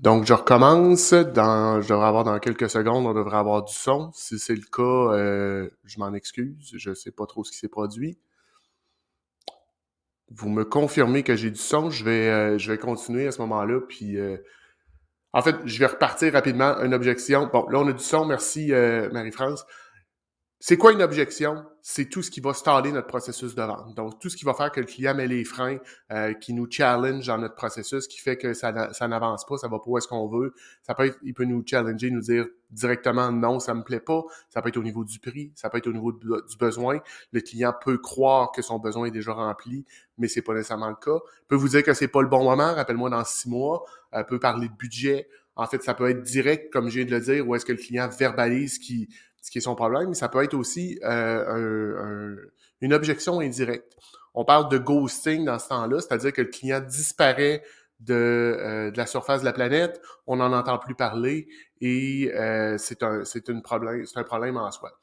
Donc, je recommence. Je devrais avoir dans quelques secondes, on devrait avoir du son. Si c'est le cas, je m'en excuse. Je sais pas trop ce qui s'est produit. Vous me confirmez que j'ai du son. Je vais continuer à ce moment-là. Puis, en fait, je vais repartir rapidement. Une objection. Bon, là, on a du son. Merci, Marie-France. C'est quoi une objection? C'est tout ce qui va staller notre processus de vente. Donc, tout ce qui va faire que le client met les freins, qui nous challenge dans notre processus, qui fait que ça n'avance pas, ça va pas où est-ce qu'on veut. Il peut nous challenger, nous dire directement non, ça me plaît pas. Ça peut être au niveau du prix, ça peut être au niveau du besoin. Le client peut croire que son besoin est déjà rempli, mais c'est pas nécessairement le cas. Il peut vous dire que c'est pas le bon moment, rappelle-moi dans 6 mois. Peut parler de budget. En fait, ça peut être direct, comme je viens de le dire, où est-ce que le client verbalise ce qui est son problème, mais ça peut être aussi une objection indirecte. On parle de ghosting dans ce temps-là, c'est-à-dire que le client disparaît de la surface de la planète, on n'en entend plus parler et c'est un problème en soi.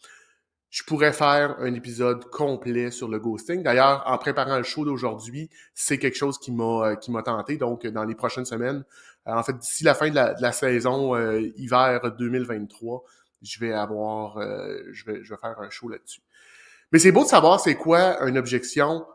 Je pourrais faire un épisode complet sur le ghosting. D'ailleurs, en préparant le show d'aujourd'hui, c'est quelque chose qui m'a tenté. Donc, dans les prochaines semaines, en fait, d'ici la fin de la saison hiver 2023, je vais faire un show là-dessus. Mais c'est beau de savoir c'est quoi une objection,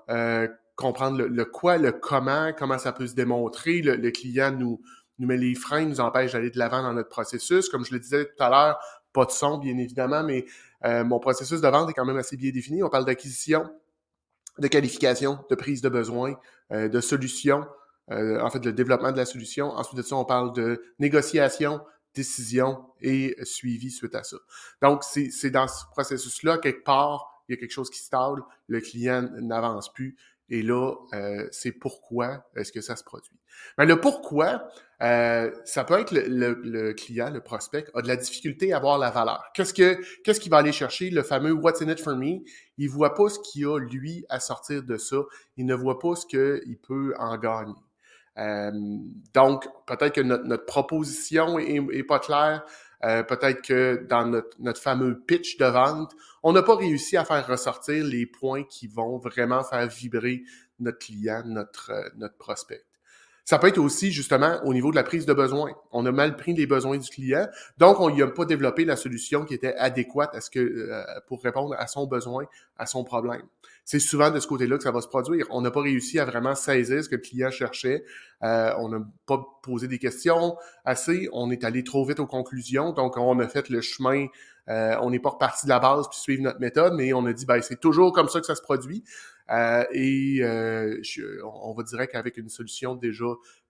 comprendre le quoi, le comment ça peut se démontrer. Le client nous met les freins, nous empêche d'aller de l'avant dans notre processus. Comme je le disais tout à l'heure, pas de son, bien évidemment, mais mon processus de vente est quand même assez bien défini. On parle d'acquisition, de qualification, de prise de besoin, de solution, en fait, le développement de la solution. Ensuite de ça, on parle de négociation, décision et suivi suite à ça. Donc, c'est dans ce processus-là, quelque part, il y a quelque chose qui stalle, le client n'avance plus. Et là, c'est pourquoi est-ce que ça se produit. Mais le pourquoi, ça peut être le client, le prospect, a de la difficulté à voir la valeur. Qu'est-ce qu'il va aller chercher, le fameux « What's in it for me ». Il voit pas ce qu'il a, lui, à sortir de ça. Il ne voit pas ce qu'il peut en gagner. Donc, peut-être que notre proposition est pas claire. Peut-être que dans notre fameux pitch de vente, on n'a pas réussi à faire ressortir les points qui vont vraiment faire vibrer notre client, notre prospect. Ça peut être aussi, justement, au niveau de la prise de besoin. On a mal pris les besoins du client, donc on n'y a pas développé la solution qui était adéquate pour répondre à son besoin, à son problème. C'est souvent de ce côté-là que ça va se produire. On n'a pas réussi à vraiment saisir ce que le client cherchait. On n'a pas posé des questions assez. On est allé trop vite aux conclusions. Donc, on a fait le chemin. On n'est pas reparti de la base puis suivre notre méthode, mais on a dit, ben c'est toujours comme ça que ça se produit. On va direct avec une solution déjà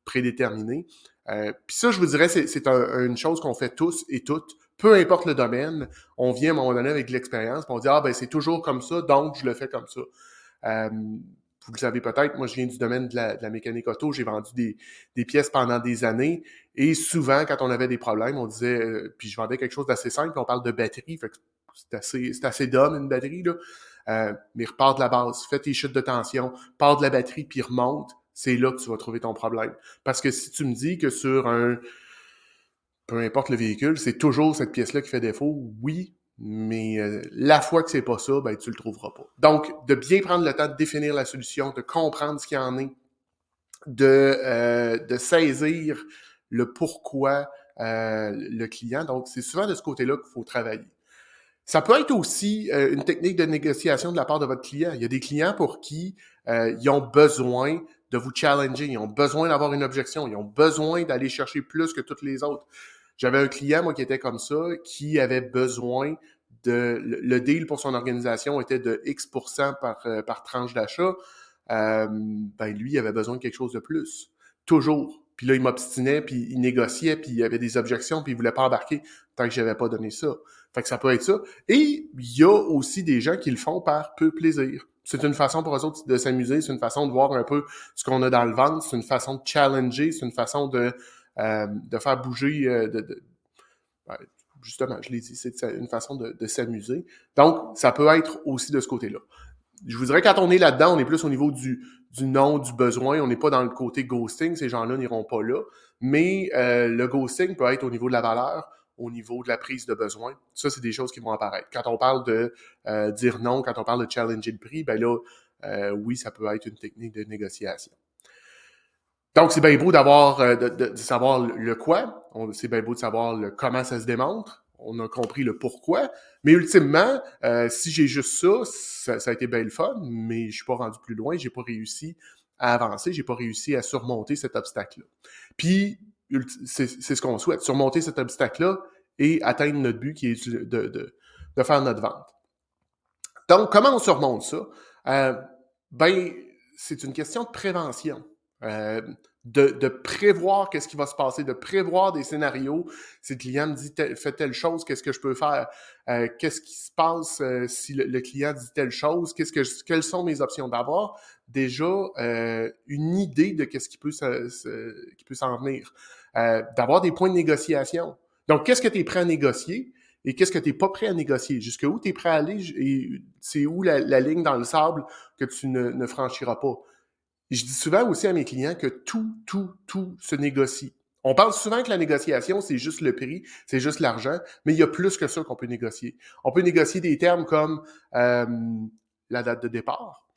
prédéterminée. Puis ça, je vous dirais, c'est une chose qu'on fait tous et toutes, peu importe le domaine. On vient à un moment donné avec l'expérience, puis on dit, ben c'est toujours comme ça, donc je le fais comme ça. Vous le savez peut-être, moi je viens du domaine de la mécanique auto, j'ai vendu des pièces pendant des années, et souvent, quand on avait des problèmes, on disait, puis je vendais quelque chose d'assez simple, on parle de batterie, fait que c'est assez d'homme une batterie, là. Mais repars de la base, fais tes chutes de tension, pars de la batterie, puis remonte, c'est là que tu vas trouver ton problème. Parce que si tu me dis que peu importe le véhicule, c'est toujours cette pièce-là qui fait défaut, oui, mais la fois que c'est pas ça, ben tu le trouveras pas. Donc, de bien prendre le temps de définir la solution, de comprendre ce qu'il y en est, de saisir le pourquoi le client. Donc, c'est souvent de ce côté-là qu'il faut travailler. Ça peut être aussi une technique de négociation de la part de votre client. Il y a des clients pour qui ils ont besoin de vous challenger, ils ont besoin d'avoir une objection, ils ont besoin d'aller chercher plus que toutes les autres. J'avais un client, moi, qui était comme ça, qui avait besoin le deal pour son organisation était de X% par tranche d'achat. Ben lui, il avait besoin de quelque chose de plus. Toujours. Puis là, il m'obstinait, puis il négociait, puis il y avait des objections, puis il voulait pas embarquer tant que j'avais pas donné ça. Fait que ça peut être ça. Et il y a aussi des gens qui le font par peu plaisir. C'est une façon pour eux autres de s'amuser, c'est une façon de voir un peu ce qu'on a dans le ventre, c'est une façon de challenger, c'est une façon de faire bouger, justement, je l'ai dit, c'est une façon de s'amuser. Donc, ça peut être aussi de ce côté-là. Je vous dirais, quand on est là-dedans, on est plus au niveau du nom, du besoin. On n'est pas dans le côté ghosting. Ces gens-là n'iront pas là. Mais le ghosting peut être au niveau de la valeur, au niveau de la prise de besoin. Ça, c'est des choses qui vont apparaître. Quand on parle de dire non, quand on parle de challenger le prix, ben là, oui, ça peut être une technique de négociation. Donc, c'est bien beau d'avoir de savoir le quoi, c'est bien beau de savoir le comment ça se démontre, on a compris le pourquoi, mais ultimement, si j'ai juste ça a été bien le fun, mais je suis pas rendu plus loin, j'ai pas réussi à avancer, j'ai pas réussi à surmonter cet obstacle-là. Puis, c'est ce qu'on souhaite, surmonter cet obstacle-là et atteindre notre but qui est de faire notre vente. Donc, comment on surmonte ça? Euh, ben, c'est une question de prévention. Euh, de prévoir qu'est-ce qui va se passer, de prévoir des scénarios. Si le client me dit fais telle chose, qu'est-ce que je peux faire? Qu'est-ce qui se passe si le client dit telle chose? Quelles sont mes options? D'avoir déjà une idée de qu'est-ce qui peut s'en venir. D'avoir des points de négociation. Donc, qu'est-ce que tu es prêt à négocier? Et qu'est-ce que tu n'es pas prêt à négocier? Jusqu'où tu es prêt à aller et c'est où la ligne dans le sable que tu ne franchiras pas? Et je dis souvent aussi à mes clients que tout se négocie. On pense souvent que la négociation, c'est juste le prix, c'est juste l'argent, mais il y a plus que ça qu'on peut négocier. On peut négocier des termes comme la date de départ,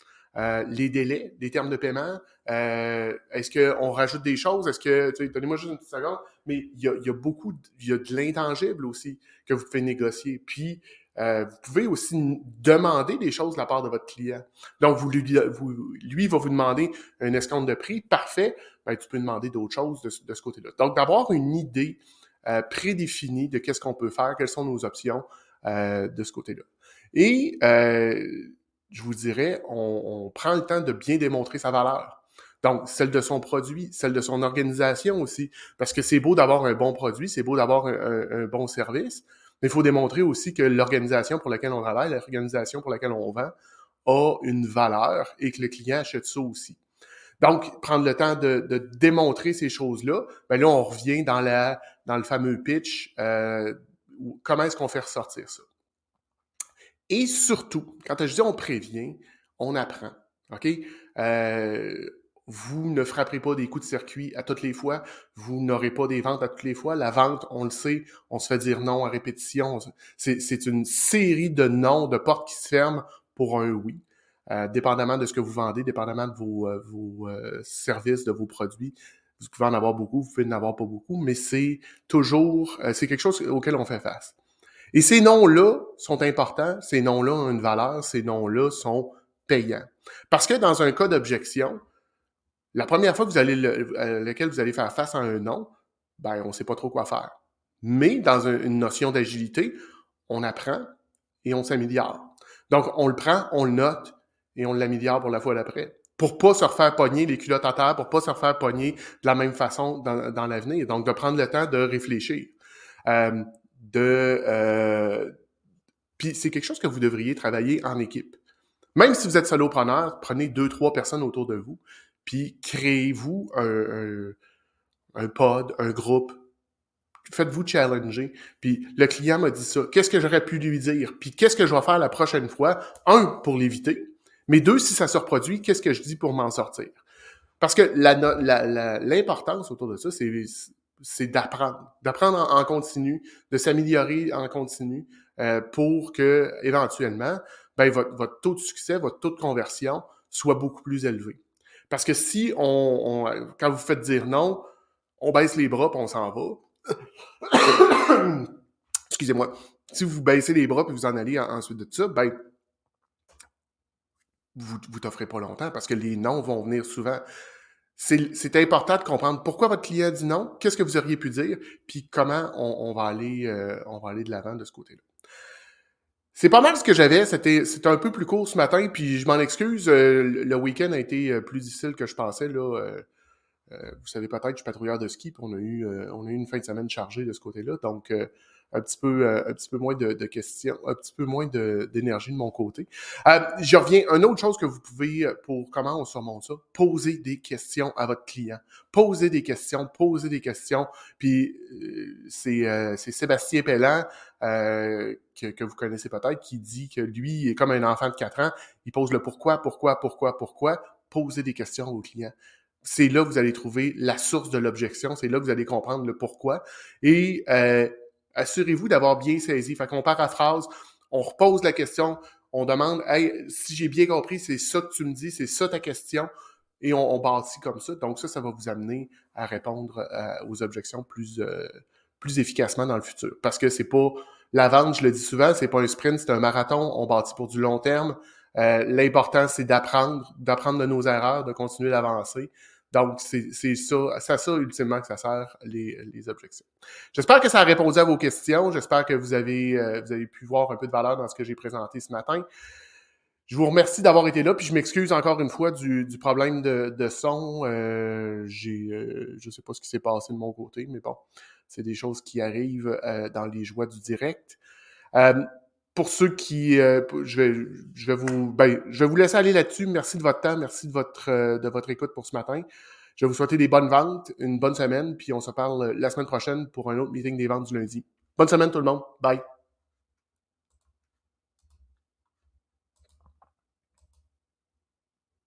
les délais, les termes de paiement. Est-ce qu'on rajoute des choses? Est-ce que, donnez-moi juste une petite seconde, mais il y a beaucoup, il y a de l'intangible aussi que vous pouvez négocier. Puis, vous pouvez aussi demander des choses de la part de votre client. Donc, lui va vous demander un escompte de prix, parfait, ben, tu peux demander d'autres choses de ce côté-là. Donc, d'avoir une idée prédéfinie de qu'est-ce qu'on peut faire, quelles sont nos options de ce côté-là. Et je vous dirais, on prend le temps de bien démontrer sa valeur. Donc, celle de son produit, celle de son organisation aussi. Parce que c'est beau d'avoir un bon produit, c'est beau d'avoir un bon service, mais il faut démontrer aussi que l'organisation pour laquelle on travaille, l'organisation pour laquelle on vend, a une valeur et que le client achète ça aussi. Donc, prendre le temps de démontrer ces choses-là, ben là, on revient dans le fameux pitch. Comment est-ce qu'on fait ressortir ça? Et surtout, quand je dis on prévient, on apprend. OK? Vous ne frapperez pas des coups de circuit à toutes les fois. Vous n'aurez pas des ventes à toutes les fois. La vente, on le sait, on se fait dire non à répétition. C'est une série de non, de portes qui se ferment pour un oui. Dépendamment de ce que vous vendez, dépendamment de vos services, de vos produits. Vous pouvez en avoir beaucoup, vous pouvez en avoir pas beaucoup, mais c'est toujours, c'est quelque chose auquel on fait face. Et ces noms-là sont importants, ces noms-là ont une valeur, ces noms-là sont payants. Parce que dans un cas d'objection, la première fois que lequel vous allez faire face à un nom, ben, on ne sait pas trop quoi faire. Mais dans une notion d'agilité, on apprend et on s'améliore. Donc, on le prend, on le note et on l'améliore pour la fois d'après. Pour pas se refaire pogner les culottes à terre, pour pas se refaire pogner de la même façon dans l'avenir. Donc, de prendre le temps de réfléchir. Euh, Puis c'est quelque chose que vous devriez travailler en équipe. Même si vous êtes solopreneur, prenez 2-3 personnes autour de vous, puis créez-vous un pod, un groupe. Faites-vous challenger. Puis le client m'a dit ça. Qu'est-ce que j'aurais pu lui dire? Puis qu'est-ce que je vais faire la prochaine fois? Un, pour l'éviter. Mais deux, si ça se reproduit, qu'est-ce que je dis pour m'en sortir? Parce que l'importance autour de ça, c'est d'apprendre. D'apprendre en continu, de s'améliorer en continu pour que, éventuellement, ben, votre taux de succès, votre taux de conversion soit beaucoup plus élevé. Parce que si quand vous faites dire non, on baisse les bras et on s'en va. Excusez-moi. Si vous baissez les bras et vous en allez ensuite de ça, ben, vous t'offrez pas longtemps parce que les noms vont venir souvent. C'est important de comprendre pourquoi votre client dit non, qu'est-ce que vous auriez pu dire, puis comment on va aller de l'avant de ce côté-là. C'est pas mal ce que j'avais. C'était un peu plus court ce matin, puis je m'en excuse. Le week-end a été plus difficile que je pensais. Là, vous savez peut-être, je suis patrouilleur de ski, puis on a eu une fin de semaine chargée de ce côté-là. Donc, un petit peu moins de questions, un petit peu moins d'énergie de mon côté. Je reviens. Une autre chose que vous pouvez, pour comment on surmonte ça, poser des questions à votre client. Poser des questions. Puis, c'est Sébastien Pelland, que vous connaissez peut-être, qui dit que lui, il est comme un enfant de 4 ans. Il pose le pourquoi. Poser des questions aux clients. C'est là que vous allez trouver la source de l'objection. C'est là que vous allez comprendre le pourquoi. Et assurez-vous d'avoir bien saisi. Fait qu'on paraphrase, on repose la question, on demande « Hey, si j'ai bien compris, c'est ça que tu me dis, c'est ça ta question. et on bâtit comme ça. Donc ça va vous amener à répondre aux objections plus efficacement dans le futur. Parce que c'est pas la vente, je le dis souvent, c'est pas un sprint, c'est un marathon. On bâtit pour du long terme. L'important, c'est d'apprendre de nos erreurs, de continuer d'avancer. Donc, c'est ça, ultimement, que ça sert, les objections. J'espère que ça a répondu à vos questions. J'espère que vous avez pu voir un peu de valeur dans ce que j'ai présenté ce matin. Je vous remercie d'avoir été là, puis je m'excuse encore une fois du problème de son. Je sais pas ce qui s'est passé de mon côté, mais bon, c'est des choses qui arrivent dans les joies du direct. Euh, pour ceux qui, je vais vous laisser aller là-dessus. Merci de votre temps, merci de votre écoute pour ce matin. Je vais vous souhaiter des bonnes ventes, une bonne semaine, puis on se parle la semaine prochaine pour un autre meeting des ventes du lundi. Bonne semaine tout le monde. Bye.